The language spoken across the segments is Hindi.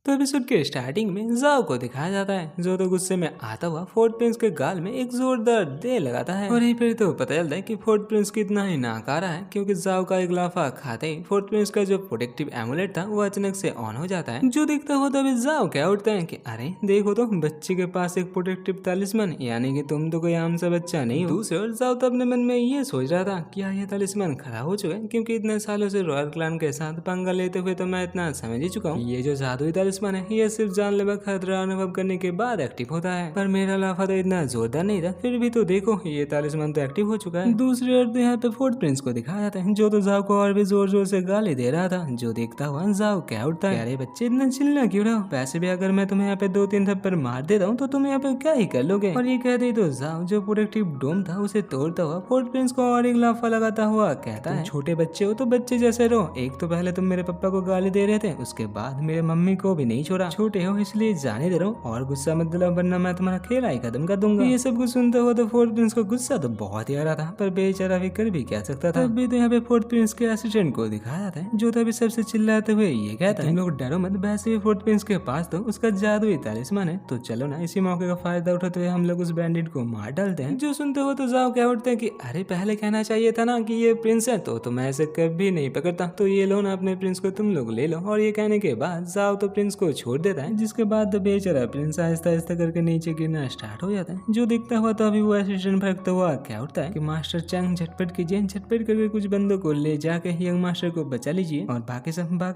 तो एपिसोड के स्टार्टिंग में जाओ को दिखाया जाता है जो तो गुस्से में आता हुआ फोर्ट प्रिंस के गाल में एक जोरदार दे लगाता है और यहीं पर तो पता चलता है कि फोर्ट प्रिंस कितना ही नाकारा है क्योंकि जाओ का एक लाफा खाते ही फोर्ट प्रिंस का जो प्रोटेक्टिव एमुलेट था वो अचानक से ऑन हो जाता है। जो देखता हो तभी जाओ क्या उठता है कि अरे देखो तो बच्चे के पास एक प्रोटेक्टिव तालिस्मान, यानी कि तुम तो कोई आम सा बच्चा नहीं हो। दूसरी ओर जाओ तो अपने मन में ये सोच रहा था कि ये तालिस्मान खराब हो चुका है क्योंकि इतने सालों से रॉयल क्लैन के साथ पंगा लेते हुए तो मैं इतना समझ ही चुका हूँ ये जो जादुई तालिस्मान है ये सिर्फ जानलेवा खतरा अनुभव करने के बाद एक्टिव होता है। पर मेरा लाफा तो इतना जोरदार नहीं था, फिर भी तो देखो ये तालिस्मान तो एक्टिव हो चुका है। दूसरी ओर तो यहाँ पे फोर्ट प्रिंस को दिखाया जाता है जो तो जाओ को और भी जोर जोर से गाली दे रहा था। जो देखता हुआ जाओ क्या उठता है, अरे बच्चे इतना चिल्ला क्यों रहे हो, वैसे भी अगर मैं तुम्हें यहाँ पे 2-3 थप्पड़ मार देता हूँ तो तुम यहाँ पे क्या ही कर लोगे। और ये कहते ही तो जाओ जो प्रोटेक्टिव डोम था उसे तोड़ता हुआ फोर्ट प्रिंस को और एक लाफा लगाता हुआ कहता है छोटे बच्चे हो तो बच्चे जैसे रहो, एक तो पहले तुम मेरे पापा को गाली दे रहे थे, उसके बाद मेरे मम्मी को भी नहीं छोड़ा, छोटे हो इसलिए जाने दे रहा हूँ और गुस्सा मत दिलाओ वरना मैं तुम्हारा खेल ही खत्म कर दूंगा। ये सब कुछ सुनते हुआ तो फोर्ट प्रिंस को गुस्सा तो बहुत ही आ रहा था, पर बेचारा भी कर भी क्या सकता था। तभी तो यहाँ पे फोर्ट प्रिंस के असिस्टेंट को दिखाया जाता है जो तभी सबसे चिल्लाते हुए ये कहता है तुम लोग डरो मत, वैसे भी फोर्ट प्रिंस के पास तो उसका जादुई तालिस्मान है, तो चलो ना इसी मौके का फायदा उठाते हुए हम लोग उस बैंडिट को मार डालते हैं। जो सुनते हो तो जाओ क्या उठते हैं कि अरे पहले कहना चाहिए था ना कि ये प्रिंस है, तो मैं ऐसे कभी नहीं पकड़ता, तो ये लो ना अपने प्रिंस को तुम लोग ले लो। और ये कहने के बाद जाओ तो प्रिंस को छोड़ देता है, जिसके बाद बेचारा प्रिंस आहिस्ता आहिस्ता करके नीचे गिरना स्टार्ट हो जाता है। जो दिखता हुआ तो अभी वो असिस्टेंट भटकता हुआ क्या उठता है कि मास्टर चंग झटपट कीजिए, झटपट करके कुछ बंदों को ले जाके यंग मास्टर को बचा लीजिए और बाकी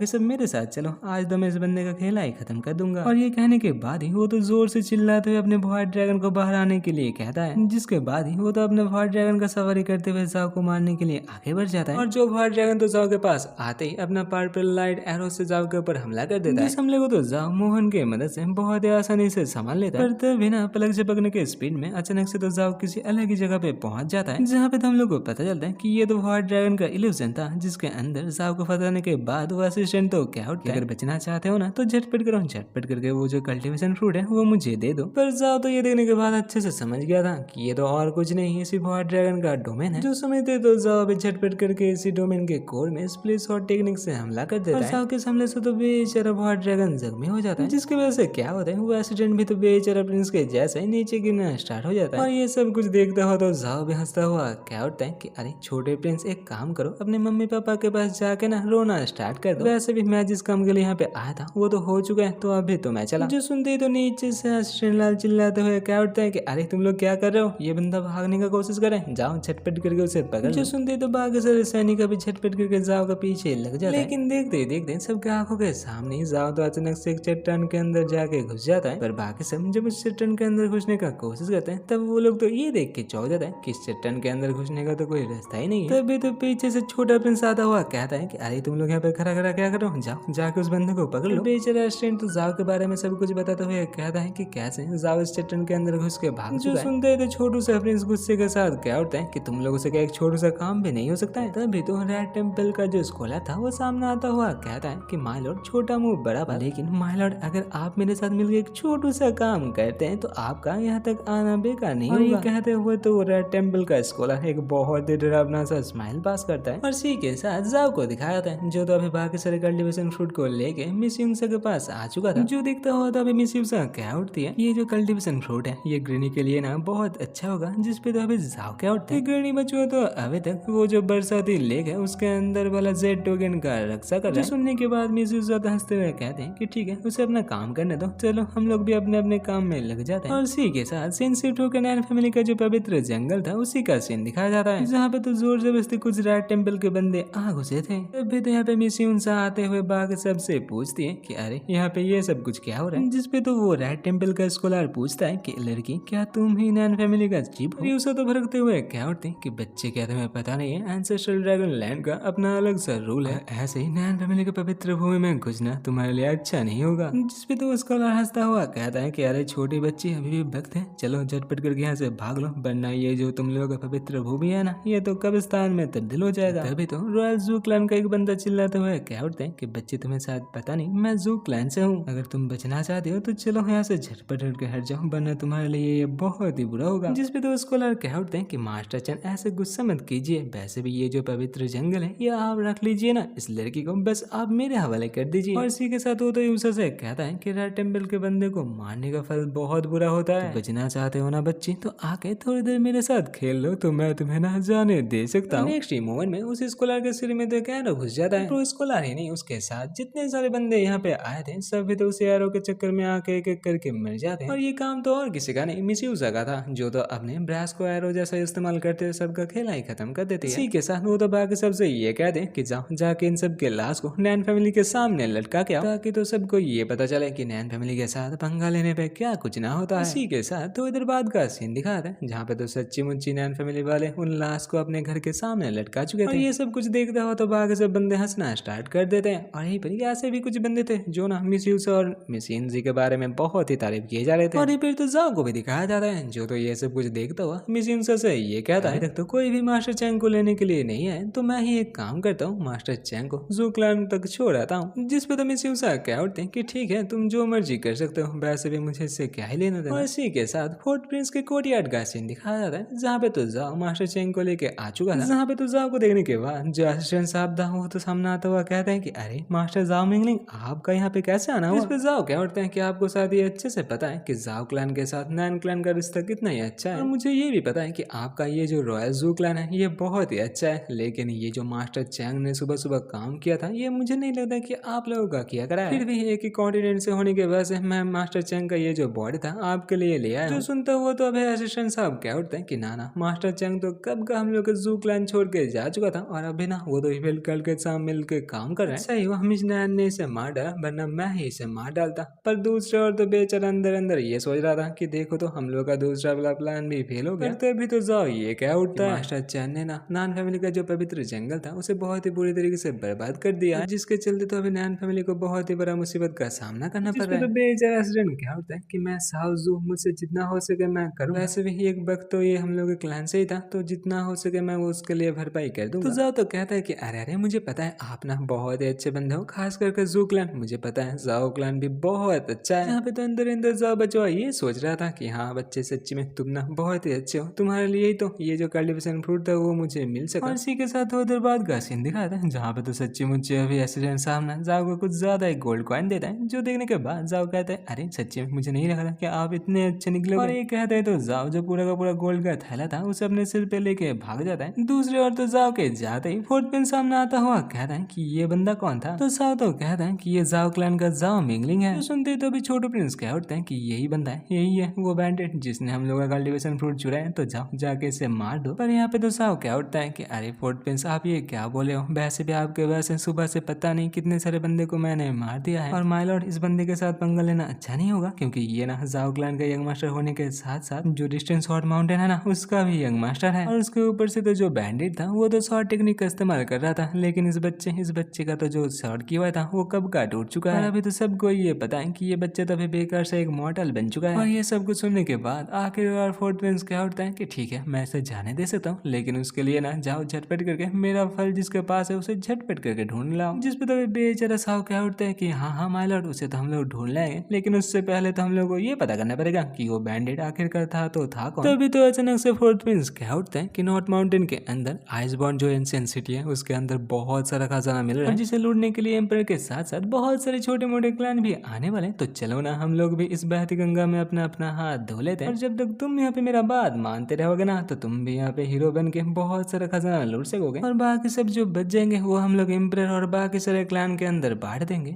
सब मेरे साथ चलो, आज तो मैं इस बंदे का खेला ही खत्म कर दूंगा। और ये कहने के बाद ही वो तो जोर से चिल्लाते हुए अपने व्हाइट ड्रैगन को बाहर आने के लिए कहता है, जिसके बाद ही वो तो अपने व्हाइट ड्रैगन का सवारी करते हुए जाओ को मारने के लिए आगे बढ़ जाता है। और जो व्हाइट ड्रैगन तो जाओ के पास आते ही अपना पर्पल लाइट एरो से जाओ के ऊपर हमला कर देता है। इस हमले को तो जाओ मोहन के मदद से बहुत ही आसानी से संभाल लेता है, पर तभी ना पलक झपकने के स्पीड में अचानक से तो जाओ किसी अलग ही जगह पे पहुंच जाता है, जहाँ पे तो हम लोग को पता चलता है कि ये तो व्हाइट ड्रैगन का इल्यूजन था, जिसके अंदर जाओ को फंसाने के बाद वो असिस्टेंट तो क्या उठता है, अगर बचना चाहते हो ना तो झटपट करो, झटपट करके वो जो कल्टीवेशन फ्रूट है वो मुझे दे दो। पर जाओ तो ये देखने के बाद अच्छे से समझ गया था कि ये तो और कुछ नहीं है, सिर्फ व्हाइट ड्रैगन का डोमेन है। जो समझते तो जाओ भी झटपट करके इसी डोमेन के कोर में स्प्लिट शॉट टेक्निक से हमला कर देता है। जाओ के हमले से तो बेचारा व्हाइट ड्रैगन जख्मी हो जाता है, जिसकी वजह से क्या होता है वो एसिडेंट भी तो बेचारा प्रिंस के जैसे ही नीचे गिरना स्टार्ट हो जाता है। और ये सब कुछ देखता हुआ तो जाओ भी हंसता हुआ क्या उठता है कि अरे छोटे प्रिंस एक काम करो, अपने मम्मी पापा के पास जाके ना रोना स्टार्ट कर दो, वैसे भी मैं जिस काम के लिए यहाँ पे आया था वो तो हो चुका है, तो अभी तो मैं चला। जो सुनते ही तो नीचे से असिस्टेंट लाल चिल्लाते हुए क्या उठता है कि अरे तुम लोग क्या कर रहे हो, ये बंदा भागने का कोशिश करे, जाओ झटपट करके उसे पकड़। जो सुनते ही तो बाकी सारे सैनिक भी झटपट करके जाओ का पीछे लग जाता है, लेकिन देखते ही देखते सबके आंखों के सामने जाओ तो अचानक से एक चट्टान के अंदर जाके घुस जाता है। पर बाकी सब जब उस चट्टान के अंदर घुसने का कोशिश करते हैं तब वो लोग तो ये देख के चौंक जाता है कि इस चट्टान के अंदर घुसने का तो कोई रास्ता ही नहीं है। तभी तो पीछे से छोटा प्रिंस आता हुआ कहता है कि अरे तुम लोग यहाँ पे खड़ा खड़ा क्या कर रहे हो, जाओ जाके उस बंदे को पकड़ लो। बेचारा असिस्टेंट तो जाओ के बारे में सब कुछ बताते हुए कहता है कि कैसे जाओ इस चट्टान के अंदर घुस के भाग चुका है। जो सुनते ही तो छोटू सा प्रिंस गुस्से के साथ क्या उठता है कि तुम लोगों से क्या एक छोटू सा काम भी नहीं हो सकता है। तभी तो रेड टेम्पल का जो स्कॉलर था वो सामने आता हुआ कहता है कि माय लॉर्ड छोटा मुंह बड़ा बात, लेकिन माय लॉर्ड अगर आप मेरे साथ मिलकर एक छोटू सा काम करते हैं तो आपका यहाँ तक आना बेकार नहीं होगा। ये कहते हुए तो रेड टेम्पल का स्कॉलर एक बहुत ही डरावना सा स्माइल पास करता है और इसी के साथ जाओ को दिखाया था जो तो अभी बाकी सारे कल्टीवेशन फ्रूट को लेके मिस यूंसा के पास आ चुका था। जो देखता हुआ तो अभी मिस यूंसा क्या उठती है, ये जो कल्टीवेशन फ्रूट है ये ग्रीनी के लिए ना बहुत अच्छा होगा, जिसपे तो अभी जाओ क्या उठता है। ग्रीनी बच्चों तो अभी तक वो जो बरसाती लेक है उसके अंदर वाला जेड टोकन का रक्षा कर रहा है। सुनने के बाद मिस यूंसा हंसते हुए कहते हैं कि ठीक है उसे अपना काम करने दो, चलो हम लोग भी अपने अपने काम में लग जाते हैं। और इसी के साथ सेंसिटिव टोकन एंड फैमिली का जो पवित्र जंगल था उसी का सीन दिखाया जाता है, जहाँ पे तो जोर जबरदस्ती कुछ रेड टेम्पल के बंदे आ घुसे थे। तभी तो यहाँ पे मिस यूंसा आते हुए बाकी सबसे पूछती है कि अरे यहाँ पे ये सब कुछ क्या हो रहा है, जिसपे तो वो रेड टेम्पल का स्कॉलर पूछता है कि लड़की क्या तुम ही नैन फैमिली का चीफ हो। यूंसा तो भड़कते हुए क्या उठते कि बच्चे क्या तुम्हें पता नहीं है, एंसेस्ट्रल ड्रैगन लैंड का अपना अलग सा रूल है, ऐसे ही नैन फैमिली के पवित्र भूमि में घुसना तुम्हारे लिए अच्छा नहीं होगा। जिसपे तो स्कॉलर हंसता हुआ कहता है कि अरे छोटी बच्ची अभी भी वक्त है, चलो झटपट करके यहाँ से भाग लो, वरना ये जो तुम लोगों का पवित्र भूमि है ना ये तो कब्रिस्तान में तब्दील हो जाएगा। तभी तो रॉयल जू क्लैन का एक बंदा चिल्लाते हुए क्या उठते हैं कि बच्चे तुम्हें शायद पता नहीं मैं जू क्लैन से हूँ, अगर तुम बचना चाहते हो तो चलो यहाँ से झटपट करके हट जाओ, वरना तुम्हारे लिए ये बहुत ही बुरा होगा। जिसपे तो स्कॉलर क्या उठते हैं कि मास्टर चंद ऐसे गुस्सा मत कीजिए, वैसे भी ये जो पवित्र जंगल है ये आप रख लीजिए ना, इस लड़की को बस आप मेरे हवाले कर दीजिए। और इसी के साथ वो तो यूसर से कहता है कि रेड टेम्पल के बंदे को मारने का फल बहुत बुरा होता है। तो बचना चाहते हो ना बच्ची, तो आके थोड़ी देर मेरे साथ खेल लो तो मैं तुम्हें ना जाने दे सकता हूँ। नेक्स्ट मोमेंट में उस स्कॉलर के सिर में तो एक एरो घुस जाता है। तो स्कॉलर ही नहीं, उसके साथ जितने सारे बंदे यहाँ पे आए थे सभी तो उस एरो के चक्कर में आके एक एक करके मर जाते हैं। और ये काम तो और किसी का नहीं, मिसयूजर का था, जो तो अपने ब्रास को एरो जैसा इस्तेमाल करते हुए सबका खेला ही खत्म कर देती है। इसी के साथ वो तो बाकी सबसे ये कहते हैं कि जाओ जाके इन सब के लाश को नैन फैमिली के सामने लटका के आओ, ताकि तो सबको ये पता चले कि नैन फैमिली के साथ पंगा लेने पे क्या कुछ ना होता है। इसी के साथ तो इधर बाद का सीन दिखाता है जहाँ पे तो सच्ची मुच्ची नैन फैमिली वाले उन लाश को अपने घर के सामने लटका चुके थे। और ये सब कुछ देखता हुआ तो बाकी सब बंदे हंसना स्टार्ट कर देते हैं। और यहीं पर ऐसे भी कुछ बंदे थे जो ना मिस यूज और मिस जी के बारे में बहुत ही तारीफ किए जा रहे थे। और ये फिर तो जाओ को भी दिखाया जाता है, जो तो ये सब कुछ देखता हुआ मिस यूज से ये कहता है तो कोई भी मास्टर चैंग को लेने के लिए नहीं है, तो मैं ही एक काम करता हूँ, मास्टर चैंग को जू क्लैन तक छोड़ आता हूँ। जिस पे तो मिस यूज कह उठते हैं कि ठीक है तुम जो मर्जी कर सकते हो, वैसे भी मुझे इससे क्या ही लेना देना। और इसी के साथ फोर्ट प्रिंस के कोर्टयार्ड का सीन दिखाया जाता है, जहाँ पे तो जाओ मास्टर चैंग को लेके आ चुका था। जहाँ पे तो जाओ को देखने के बाद जो असिस्टेंट साहब था वो तो सामने आता हुआ कहते हैं कि अरे मास्टर जाओ मिंगलिंग, आपका यहाँ पे कैसे आना हुआ। इस पे जाओ क्या उठते हैं कि आपको शायद ये अच्छे से पता है कि जाओ क्लैन के साथ नैन क्लैन का रिश्ता कितना ही अच्छा है, और मुझे ये भी पता है कि आपका ये जो रॉयल जू क्लैन है ये बहुत ही अच्छा है, लेकिन ये जो मास्टर चैंग ने सुबह सुबह काम किया था ये मुझे नहीं लगता कि आप लोगों का किया करा है। फिर भी एक ही कॉन्टिनेंट से होने की वजह से मैं मास्टर चैंग का ये जो बॉडी था आपके लिए ले आया। जो सुनता हुआ तो अभी असिस्टेंट साहब क्या उठते हैं कि ना मास्टर चैंग तो कब का हम लोग जू क्लैन छोड़ के जा चुका था, और अभी ना वो तो इवेल कल के साथ मिल के काम कर रहे हैं। सही हुआ मिस नैन ने इसे मार डाला, वरना मैं ही इसे मार डालता। पर दूसरे और तो बेचारा अंदर अंदर ये सोच रहा था कि देखो तो हम लोग का दूसरा वाला प्लान भी फेल हो गया। तभी तो जाओ ये क्या उठता है मास्टर चैन ने ना नैन फैमिली का जो पवित्र जंगल था उसे बहुत ही बुरी तरीके से बर्बाद कर दिया, जिसके चलते तो अभी नैन फैमिली को बहुत ही बड़ा मुसीबत का सामना करना पड़ रहा है। तो बेचारा एक्सीडेंट क्या होता है कि मैं साउजू मुझसे जितना हो सके मैं करूँ। वैसे भी एक वक्त तो ये हम लोग के क्लैन से ही था, तो जितना हो सके मैं वो उसके लिए भरपाई कर दूंगा। तो जाओ तो कहता है कि अरे अरे मुझे पता है आप ना बहुत ही अच्छे बंदे हो, खास करके जू क्लैन मुझे पता है जाओ क्लैन भी बहुत अच्छा है। यहाँ पे तो अंदर अंदर जाओ बचवा ये सोच रहा था कि हाँ बच्चे सच्ची में तुम ना बहुत ही अच्छे हो, तुम्हारे लिए ही तो ये जो कल्टीवेशन फ्रूट था वो मुझे मिल सका। और इसी के साथ उधर बाद का सीन दिखा था जहाँ पे तो सच्ची मुझे अभी एक्सीडेंट सामने जाओ को कुछ ज्यादा ही गोल्ड कॉइन देता है, जो देखने के बाद जाओ कहता है अरे सच्ची में मुझे नहीं लगा था कि आप इतने अच्छे निकले। और ये कहते हैं तो जाओ जो पूरा का पूरा गोल्ड का थैला था उसे अपने सिर पे लेके भाग जाता है। दूसरी ओर तो जाओ के जाते ही फोर्ट प्रिंस सामने आता हुआ कहता है कि ये बंदा कौन था। तो साओ तो कहता है कि ये जाओ क्लैन का जाओ मिंगलिंग है। तो सुनते ही तो अभी छोटू प्रिंस कह उठते हैं कि यही बंदा है, यही है वो बैंडेड जिसने हम लोग का कल्टीवेशन फ्रूट चुराया है, तो जाओ जाके इसे मार दो। पर यहाँ पे तो साओ क्या उठता है कि अरे फोर्ट प्रिंस आप ये क्या बोले हो, वैसे भी आपके वजह से सुबह से पता नहीं कितने सारे बंदे को मैंने मार दिया है, और माय लॉर्ड इस बंदे के साथ पंगा लेना अच्छा नहीं होगा, क्योंकि ये ना जाओ क्लैन का यंग मास्टर होने के साथ साथ जो डिस्टेंस हॉट माउंटेन है ना उसका भी यंग मास्टर है। और उसके ऊपर से तो जो बैंडेड था वो तो शॉर्ट टेक्निक का इस्तेमाल कर रहा था, लेकिन इस बच्चे का तो जो शॉर्ट किया हुआ था वो कब का टूट चुका है। अभी तो सबको ये पता है कि ये बच्चा तो अभी बेकार से एक मॉडल बन चुका है। और ये सब कुछ सुनने के बाद आखिरकार फोर्ट प्रिंस क्या उठता है कि ठीक है मैं इसे जाने दे सकता हूँ, लेकिन उसके लिए ना जाओ झटपट करके मेरा फल जिसके पास है उसे झटपट करके ढूंढ लाओ। जिस पे तो बेचारा साहब क्या उठता है कि हाँ माय लॉर्ड उसे तो हम लोग ढूंढ लाएंगे, लेकिन उससे पहले तो हम लोग को ये पता करना पड़ेगा कि वो बैंडेड आखिरकार था तो था कौन। तभी तो अचानक से फोर्ट प्रिंस क्या उठता है कि नॉर्थ माउंटेन के अंदर आइसबॉर्न जो एंशिएंट सिटी है उसके अंदर बहुत सारा खजाना मिल रहा है, जिसे लूटने के लिए एम्पर के साथ साथ बहुत सारे छोटे मोटे क्लैन भी आने वाले। तो चलो ना हम लोग भी इस बहती गंगा में अपना अपना हाथ धो लेते हैं, और जब तक तुम यहाँ पे मेरा बात मानते रहोगे ना तो तुम भी यहाँ पे हीरो बन के बहुत सारा खजाना लूट सकोगे, और बाकी सब जो बच जाएंगे वो हम लोग एम्पर और बाकी सारे क्लैन के अंदर बांट देंगे।